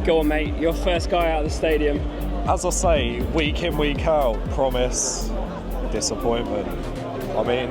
Go on, mate. You're first guy out of the stadium. As I say, week in, week out, promise, disappointment. I mean,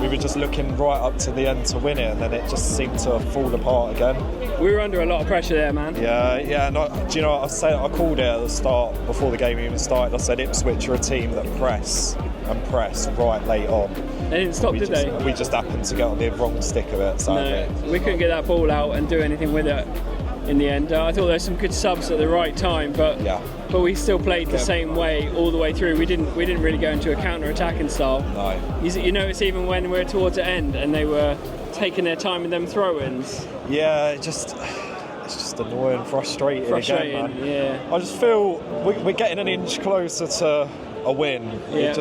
we were just looking right up to the end to win it, and then it just seemed to fall apart again. We were under a lot of pressure there, man. Yeah. And do you know what I called it at the start, before the game even started. I said Ipswich are a team that press right late on. They didn't stop, did they? We just happened to get on the wrong stick of it, sadly. No, we couldn't get that ball out and do anything with it in the end. I thought there were some good subs at the right time, but we still played the same way all the way through. We didn't really go into a counter-attacking style. No. You notice even when we were towards the end and they were taking their time in them throw-ins. Yeah, it's just annoying, frustrating again, man. Yeah. I just feel we're getting an inch closer to a win. Yeah.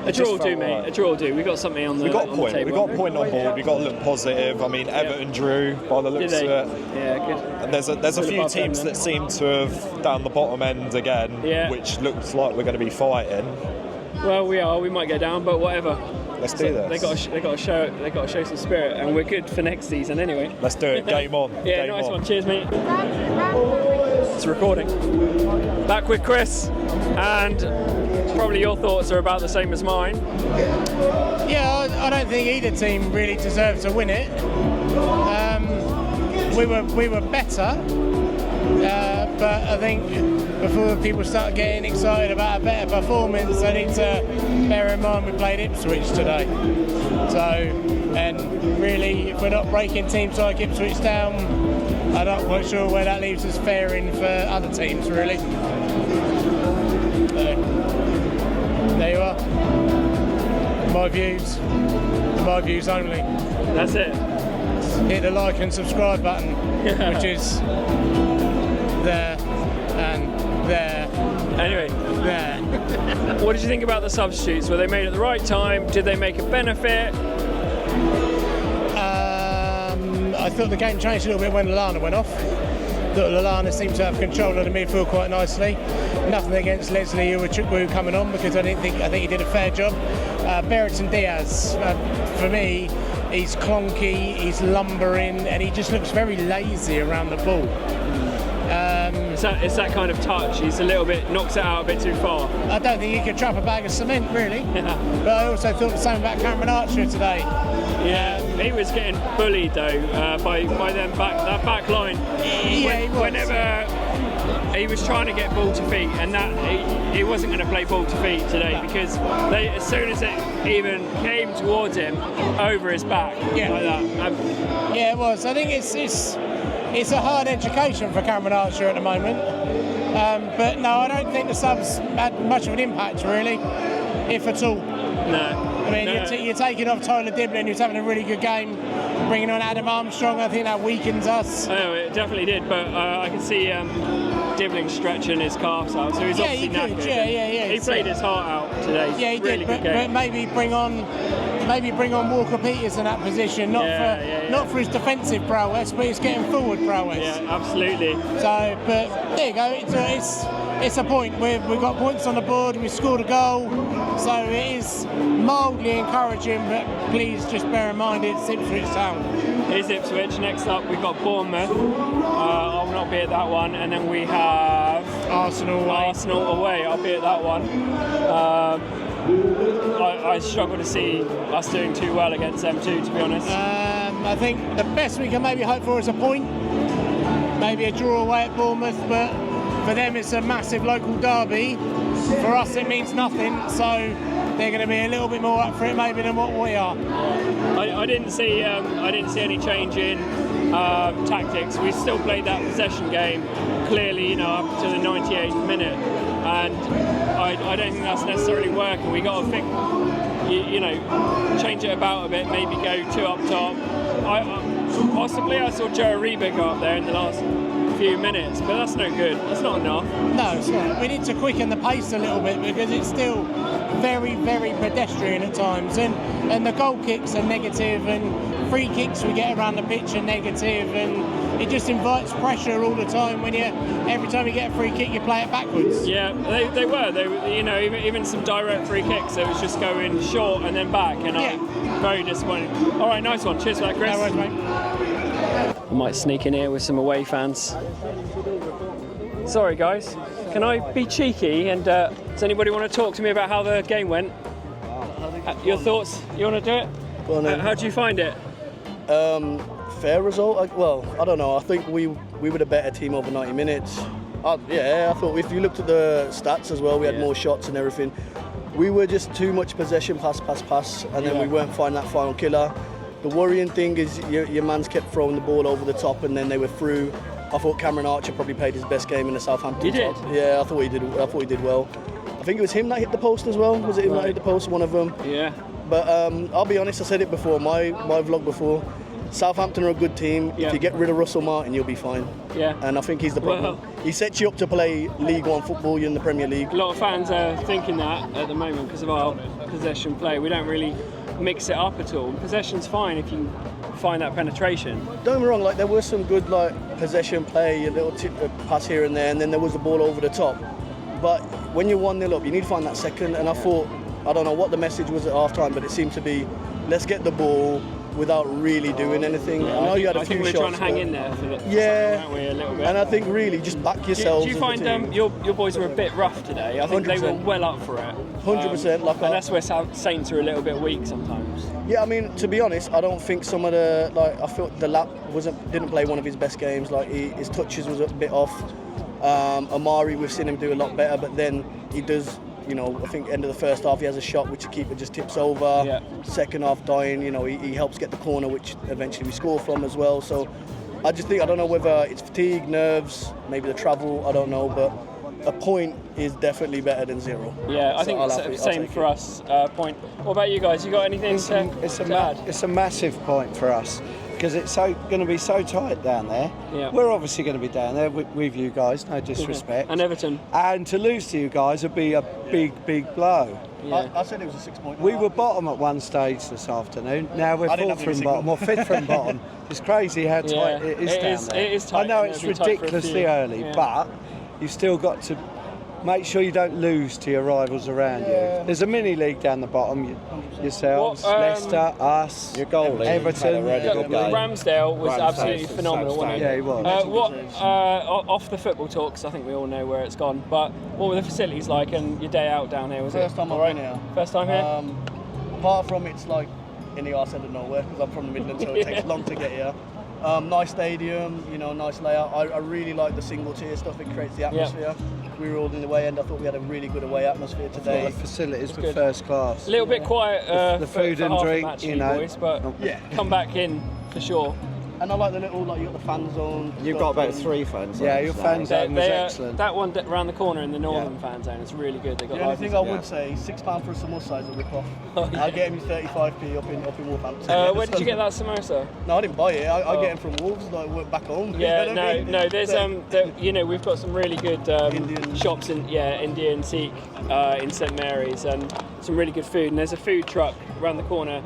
A draw will do, mate. Right. A draw will do. We got something on the We got a point. table. We got a point on board. We got to look positive. I mean, Everton drew by the looks of it. Yeah, good. And there's a few teams that seem to have down the bottom end again, which looks like we're going to be fighting. Well, we are. We might go down, but whatever. Let's do this. They got to show some spirit, and we're good for next season anyway. Let's do it. Game on. Yeah, Game nice on. one. Cheers, mate. It's recording. Back with Chris, and probably your thoughts are about the same as mine. Yeah, I don't think either team really deserved to win it. We were better, but I think before people start getting excited about a better performance, they need to bear in mind we played Ipswich today. So, and really, if we're not breaking teams like Ipswich Town, I'm not quite sure where that leaves us faring for other teams, really. So, there you are. My views only. That's it. Hit the like and subscribe button, which is there and there. Anyway, there. What did you think about the substitutes? Were they made at the right time? Did they make a benefit? I thought the game changed a little bit when Lallana went off. Thought Lallana seemed to have control of the midfield quite nicely. Nothing against Leslie who were coming on, because I think he did a fair job. Berrington Diaz, for me, he's clonky, he's lumbering, and he just looks very lazy around the ball. It's that kind of touch. He's a little bit, knocks it out a bit too far. I don't think he could trap a bag of cement, really. But I also thought the same about Cameron Archer today. Yeah, he was getting bullied though by them that back line. Whenever he was trying to get ball to feet, and that he wasn't going to play ball to feet today, because as soon as it even came towards him, over his back, like that. Yeah, it was. I think it's a hard education for Cameron Archer at the moment. But no, I don't think the subs had much of an impact, really, if at all. No. I mean, you're taking off Tyler Diblin, who's having a really good game, bringing on Adam Armstrong. I think that weakens us. Oh, it definitely did, but I can see Diblin stretching his calves out, so he's obviously knackered. Yeah. He played his heart out today. Yeah, he really did, but maybe bring on Walker Peters in that position, not for his defensive prowess, but his getting forward prowess. Yeah, absolutely. So, but there you go. It's a point. We've got points on the board. We scored a goal, so it is mildly encouraging. But please just bear in mind it's Ipswich Town. It is Ipswich. Next up, we've got Bournemouth. I'll not be at that one, and then we have Arsenal away. I'll be at that one. I struggle to see us doing too well against them too, to be honest. I think the best we can maybe hope for is a point, maybe a draw away at Bournemouth, but for them it's a massive local derby. For us it means nothing, so they're going to be a little bit more up for it maybe than what we are. I didn't see any change in tactics. We still played that possession game clearly, up to the 98th minute, and I don't think that's necessarily working. We got to think, change it about a bit, maybe go two up top. Possibly I saw Joe Ariba go up there in the last few minutes, but that's no good. That's not enough. No, it's not. We need to quicken the pace a little bit, because it's still very, very pedestrian at times, and the goal kicks are negative, and free kicks we get around the pitch are negative, and it just invites pressure all the time. Every time you get a free kick, you play it backwards. Yeah, they were even some direct free kicks. It was just going short and then back, and I'm very disappointed. All right, nice one. Cheers for that, Chris. No worries, mate. I might sneak in here with some away fans. Sorry guys, can I be cheeky and does anybody want to talk to me about how the game went? Your thoughts? You want to do it? Go on then. How do you find it? Fair result. Well, I don't know. I think we were the better team over 90 minutes. I thought if you looked at the stats as well, we had more shots and everything. We were just too much possession, pass, and then we weren't finding that final killer. The worrying thing is your man's kept throwing the ball over the top, and then they were through. I thought Cameron Archer probably played his best game in the Southampton. He did? Yeah, I thought he did well. I think it was him that hit the post as well. Was it him that hit the post? One of them. Yeah. But I'll be honest, I said it before, my vlog before. Southampton are a good team. Yeah. If you get rid of Russell Martin, you'll be fine. Yeah. And I think he's the problem. He sets you up to play League One football. You're in the Premier League. A lot of fans are thinking that at the moment because of our possession play. We don't really mix it up at all. Possession's fine if you find that penetration. Don't get me wrong, like there was some good like possession play, a little pass here and there, and then there was the ball over the top. But when you're 1-0 up, you need to find that second. And I thought, I don't know what the message was at half time, but it seemed to be, let's get the ball without really doing anything. Yeah, I know you had a few shots. I think we're trying to hang in there for the yeah, aren't we, a little bit. And I think really just back yourselves. Do you find your boys were a bit rough today? I think 100%. they were well up for it. 100%. And that's where Saints are a little bit weak sometimes. Yeah, I mean, to be honest, I don't think some of the I felt the lap didn't play one of his best games. Like his touches was a bit off. Amari, we've seen him do a lot better, but then he does. I think end of the first half he has a shot which the keeper just tips over. Yeah. Second half dying, he helps get the corner which eventually we score from as well. So I don't know whether it's fatigue, nerves, maybe the travel, I don't know, but a point is definitely better than 0. Yeah, I think it's the same for us. Point. What about you guys? You got anything to add? It's a massive point for us. Because it's going to be so tight down there. Yeah. We're obviously going to be down there with you guys, no disrespect. And Everton. And to lose to you guys would be a big blow. Yeah. I said it was a 6 point. We were bottom at one stage this afternoon. Now we're fourth from bottom, or fifth from bottom. It's crazy how tight it is down there. It is tight. I know it's ridiculously early, but you've still got to make sure you don't lose to your rivals around you. There's a mini league down the bottom. Yourselves, Leicester, us, your goalie, Everton. Ramsdale was absolutely phenomenal, wasn't he? Yeah, he was. Off the football talks, I think we all know where it's gone. But what were the facilities like and your day out down here? Was First it time I've been here. First time here. Apart from it's like in the arse end of nowhere because I'm from the Midlands, so it takes long to get here. Nice stadium, nice layout. I really like the single tier stuff. It creates the atmosphere. We were all in the away end. I thought we had a really good away atmosphere today. The facilities were first class. A little bit quiet. The food and drink, boys, but come back in for sure. And I like the little, you got the fan zone. You've got about 3 fan zones. Yeah, your fan zone was excellent. That one around the corner in the northern fan zone is really good. They got the only thing I would say, £6 for a samosa is a rip-off. I get him 35p up in Wolverhampton. Where did you get that samosa? No, I didn't buy it. I get him from Wolves, back home. Yeah, no. There's we've got some really good Indian shops in Indian Sikh in St Mary's and some really good food. And there's a food truck around the corner.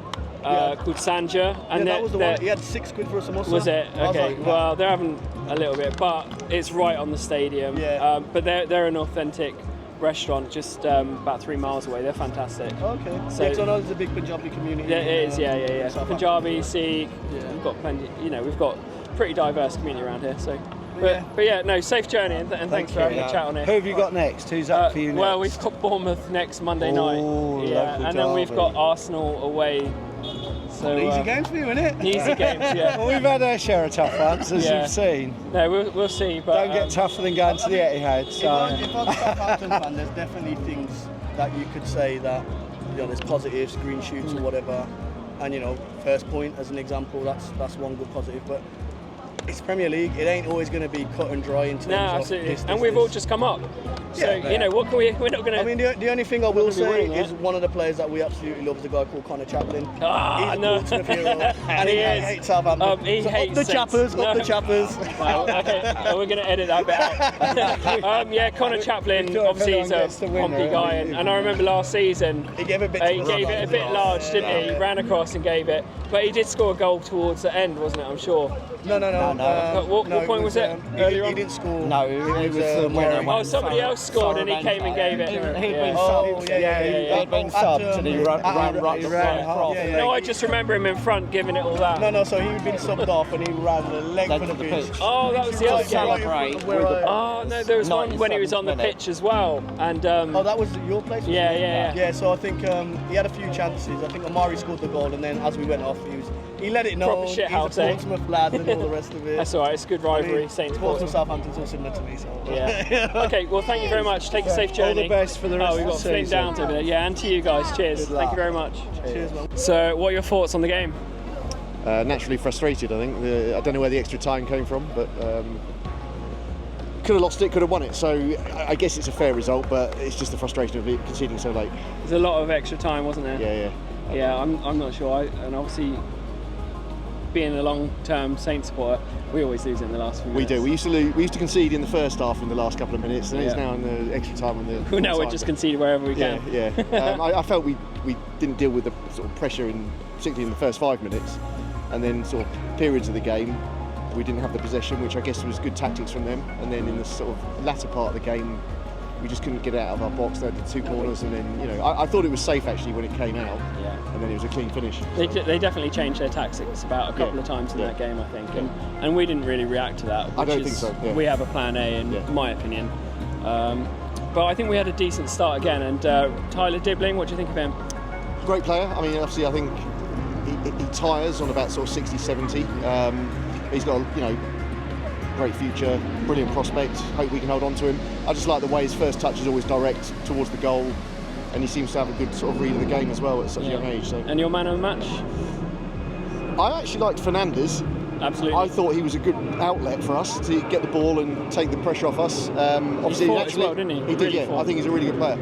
Called Sanja, and that was the one. He had £6 for a samosa. Was it? Okay. Well, they're having a little bit, but it's right on the stadium. Yeah. But they're an authentic restaurant, just about 3 miles away. They're fantastic. Okay. So I know there's a big Punjabi community. Yeah, it is. Yeah. Punjabi, Sikh. We've got plenty. We've got a pretty diverse community around here. So. But yeah, no, safe journey and thanks for having a chat on here. Who have you got next? Who's up for you next? Well, we've got Bournemouth next Monday night. And then we've got Arsenal away. So, easy games for you, isn't it? Easy games, yeah. Well, we've had our share of tough ones, as you've seen. No, we'll see. But don't get tougher than going to the Etihad. So. If I'm a Southampton fan, there's definitely things that you could say that there's positives, green shoots or whatever, and first point as an example, that's one good positive. But it's Premier League. It ain't always going to be cut and dry in terms of absolutely. And we've all just come up. So, what can we're not going to... I mean, the only thing I will say is one of the players that we absolutely love is a guy called Connor Chaplin. He's a Portsmouth hero, and he hates Southampton. He hates the Chappers, up the Chappers. Well, okay, we're going to edit that bit out. Connor Chaplin, obviously he's a pompy guy, and I remember last season... He gave it a bit large, didn't he? He ran across and gave it. But he did score a goal towards the end, wasn't it, I'm sure? No. What point was it? Earlier on? He didn't score. No, it was the winner. Oh, somebody else scored and he came and gave it. He'd been subbed and he ran across. No, I just remember him in front giving it all that. No, so he'd been subbed off and he ran the length of the pitch. Oh, that was the other game. Celebrate. Oh, no, there was one when he was on the pitch as well. And that was your place? Yeah. So I think he had a few chances. I think Amari scored the goal, and then as we went off, he let it know. Proper shit house, he's a Portsmouth lad and all the rest of it. That's all right. It's a good rivalry. Saints Portsmouth, Southampton's all similar to me. So. Yeah. Okay. Well, thank you very much. Take a safe journey. All the best for the rest we've of got the Flynn season. Downs over there. Yeah, and to you guys. Cheers. Thank you very much. Cheers, man. So, what are your thoughts on the game? Naturally frustrated, I think. I don't know where the extra time came from, but could have lost it, could have won it. So I guess it's a fair result, but it's just the frustration of it conceding so late. There's a lot of extra time, wasn't there? Yeah. Yeah, I'm not sure. And obviously, being a long-term Saints supporter, we always lose in the last few minutes. We do. We used to concede in the first half in the last couple of minutes, and it's now in the extra time. Well, now we're just conceding wherever we can. Yeah. I felt we didn't deal with the sort of pressure, particularly in the first 5 minutes, and then sort of periods of the game, we didn't have the possession, which I guess was good tactics from them. And then in the sort of latter part of the game, we just couldn't get out of our box. They had the 2 corners, and then I thought it was safe actually when it came out. Yeah. And then it was a clean finish. They definitely changed their tactics about a couple of times in that game, I think, and we didn't really react to that. I don't think so. Yeah. We have a plan A, in my opinion. But I think we had a decent start again. And Tyler Dibbling, what do you think of him? Great player. I mean, obviously, I think he tires on about sort of 60, 70. He's got great future, brilliant prospect. Hope we can hold on to him. I just like the way his first touch is always direct towards the goal, and he seems to have a good sort of read of the game as well at such a young age. So. And your man of the match? I actually liked Fernandes. Absolutely. I thought he was a good outlet for us to get the ball and take the pressure off us. Obviously, he fought as well, didn't he? He did, really yeah. fought. I think he's a really good player.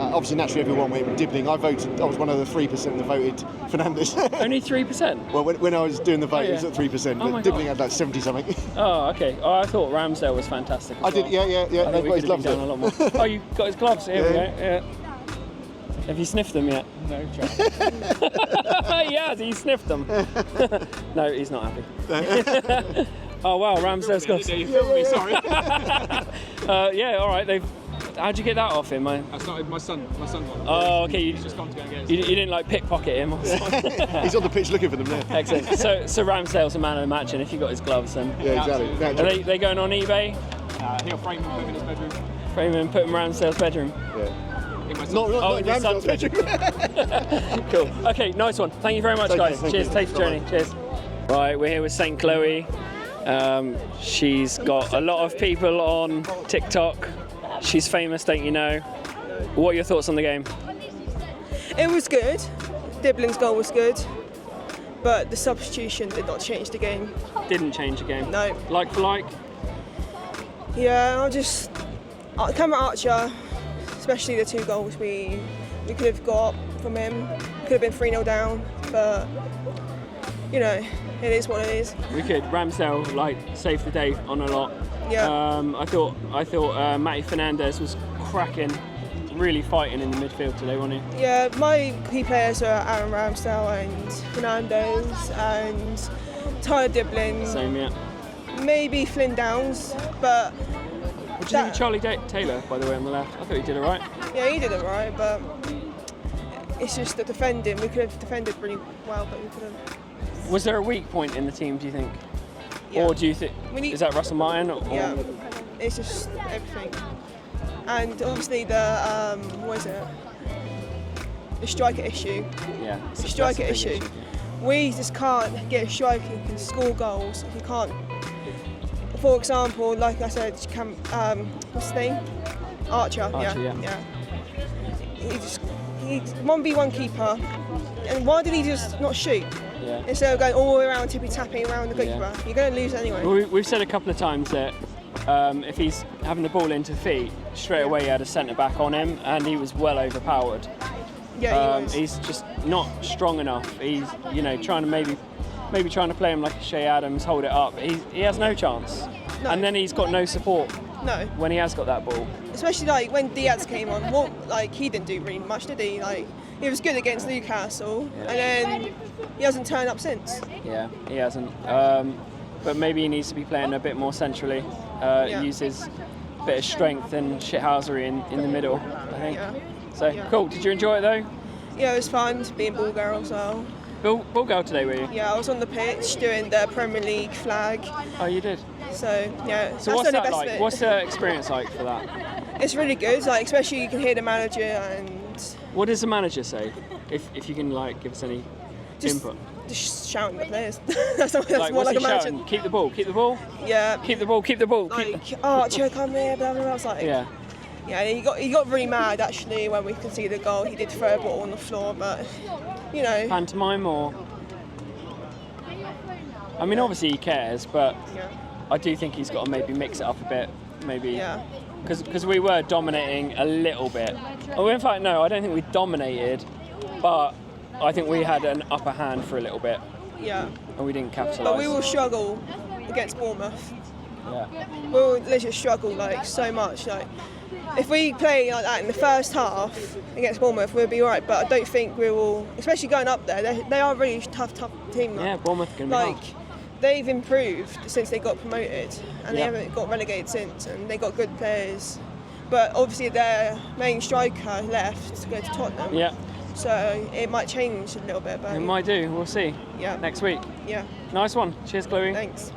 Obviously, naturally, everyone went with Dibbling. I was one of the 3% that voted Fernandes. Only 3%? Well, when I was doing the vote, it was at 3%, but Dibbling had like 70-something. Oh, okay. Oh, I thought Ramsdale was fantastic as I did, yeah. I think we could have been down a lot more. Oh, you got his gloves? Here we go. Yeah. Have you sniffed them yet? No chance. He has, he sniffed them. No, he's not happy. Oh wow, Ramsdale's got. You filmed me, sorry. Yeah, all right. How'd you get that off him, man? I started. My son got it. Oh, okay. He's just gone to go and get it. You didn't like pickpocket him or something? He's on the pitch looking for them now. Excellent. So Ramsdale's a man of the match, and if you got his gloves, then Yeah, exactly. are they going on eBay? He'll frame him, put him in his bedroom. Frame him and put him in Ramsdale's bedroom. Yeah. In my Not in your son's Ramsdale's bedroom. Cool. Okay, nice one. Thank you very much, guys. Cheers. Safe journey. Cheers. Right, we're here with St. Chloe. She's got a lot of people on TikTok. She's famous, don't you know? What are your thoughts on the game? It was good. Dibbling's goal was good, but the substitution did not change the game. Didn't change the game. No. Like for like? Yeah, Cameron Archer, especially the 2 goals we could have got from him. Could have been 3-0 down, but it is what it is. We could. Ramsdale saved the day on a lot. Yeah. I thought Matty Fernandes was cracking, really fighting in the midfield today, wasn't he? Yeah, my key players are Aaron Ramsdale and Fernandes and Tyler Dibbling. Same, yeah. Maybe Flynn Downs, but. What do you think of Charlie Taylor, by the way, on the left? I thought he did it right. Yeah, he did it right, but it's just the defending. We could have defended really well, but we couldn't. Was there a weak point in the team, do you think? Yeah. Or do you think, is that Russell Martin? Or? Yeah, it's just everything. And obviously the striker issue. Yeah, The striker issue. We just can't get a striker who can score goals. He can't. For example, like I said, what's his name? Archer. Yeah. He's 1v1 keeper. And why did he just not shoot? Yeah. Instead of going all the way around, tippy-tapping around the goalkeeper. You're going to lose anyway. Well, we've said a couple of times that if he's having the ball into feet, straight away he had a centre-back on him and he was well overpowered. Yeah, he was. He's just not strong enough. He's, trying to maybe trying to play him like a Shea Adams, hold it up. He has no chance. No. And then he's got no support. No. When he has got that ball. Especially when Diaz came on, he didn't do really much, did he? He was good against Newcastle, and then he hasn't turned up since. Yeah, he hasn't. but maybe he needs to be playing a bit more centrally. Uses a bit of strength and shithousery in the middle, I think. Yeah. So cool. Did you enjoy it though? Yeah, it was fun being ball girl as well. Ball girl today, were you? Yeah, I was on the pitch doing the Premier League flag. Oh, you did. So yeah. So what's that like? What's the experience like for that? It's really good. Like especially you can hear the manager and. What does the manager say? If you can like give us any input. Just shouting at the players. that's like, more like a manager. Shouting? Keep the ball. Keep the ball. Yeah. Keep the ball. Keep the ball. Like Archer, come here. Blah blah blah. I was like. Yeah. Yeah, he got really mad actually when we conceded the goal. He did throw a ball on the floor, but you know. Pantomime or. I mean, obviously he cares, but I do think he's got to maybe mix it up a bit. Maybe. Yeah. Because we were dominating a little bit. Oh, in fact, no, I don't think we dominated, but I think we had an upper hand for a little bit. Yeah. And we didn't capitalise. But we will struggle against Bournemouth. Yeah. We'll literally struggle like so much. Like if we play like that in the first half against Bournemouth, we'll be alright. But I don't think we will, especially going up there. They are a really tough team. Like, yeah, Bournemouth can be like. hard. They've improved since they got promoted, and they haven't got relegated since, and they got good players. But obviously their main striker left to go to Tottenham. Yeah. So it might change a little bit. But it might do. We'll see. Yeah. Next week. Yeah. Nice one. Cheers, Chloe. Thanks.